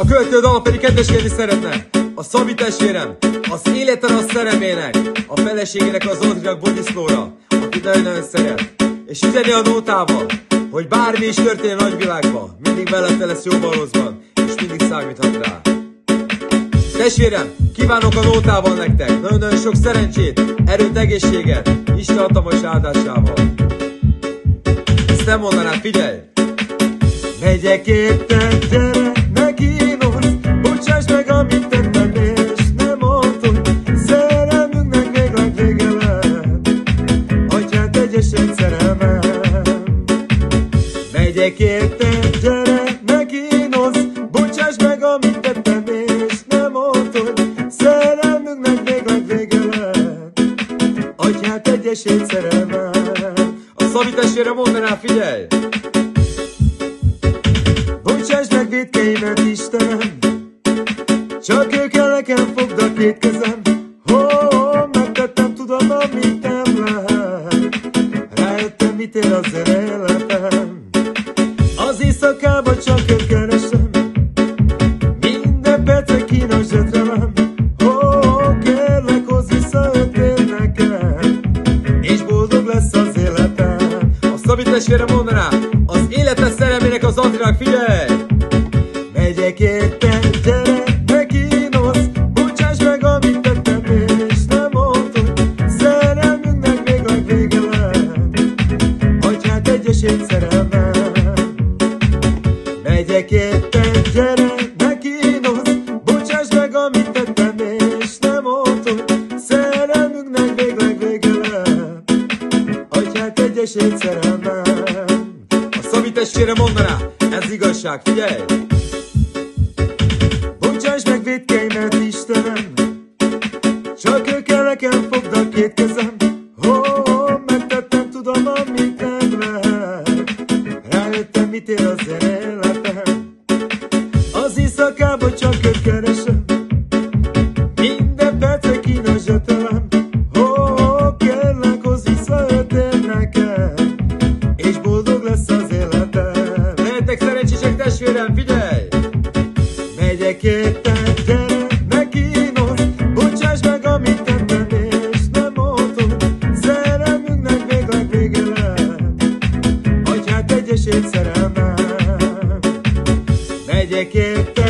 A következő dal pedig kedveskedni szeretne a Szabi testvérem, az életen a szeremének, a feleségének, az Zoltinak Bodiszlóra, akit nagyon-nagyon szeret. És üzeni a nótával, hogy bármi is történjen a nagyvilágban, mindig mellette lesz jóban, rosszban, és mindig számíthat rá. Testvérem, kívánok a nótával nektek nagyon-nagyon sok szerencsét, erőt, egészséget, Isten hatalmas áldásával. Ezt nem mondanád, figyelj! Megyek éppen, gyere, ne kínos, bocsáss meg, amit tettem, és nem mondod, szerelmünknek végleg vége lehet, atyát egyesed szerelmem. Megyek érte, gyere, ne kínos, bocsáss meg, amit tettem, és nem mondod, szerelmünknek végleg vége lehet, atyát egyesed szerelmem. A Szabi testvére mondaná, figyelj! Bocsáss meg vétkeimet, Istenem, csak ő kell nekem, fogd a két kezem. Megtettem, tudom, amit nem lehet, rájöttem, mit ér az életem. Az éjszakában csak őt keresem, minden percen kínos ötrelem. Kérlek, hozz vissza őt nekem, és boldog lesz az életem. A Szabi testvére mondaná az életes szerelmének az Antinak, figyelj! Megyek érte, gyere, ne kínos, bocsáss meg, amit tettem, és nem mondod, szerelmünknek végleg vége lehet, atyát egyesét szerelmem. Megyek érte, gyere, ne kínos, bocsáss meg, amit tettem, és nem mondod, szerelmünknek végleg vége lehet, atyát egyesét szerelmem. Szabi testvére mondaná, ez igazság, figyelj! Bocsáss meg vétkeimet, Istenem, csak ő kell nekem, fogd a két kezem. Megtettem, tudom, amit nem lehet, rájöttem, mit ér az életem. Az éjszakában csak őt keresem, minden percen kínos ötelem. Kérlek, hozz vissza őt nekem, és boldog lesz az életem. Lehetek szerencsések, testvérem, figyelj! Megyek érte, gyere, ne kínos, bocsáss meg, amit tettem, és nem mondod, szerelmünknek végleg vége lehet, atyát egyesét szerelmem. Megyek érte,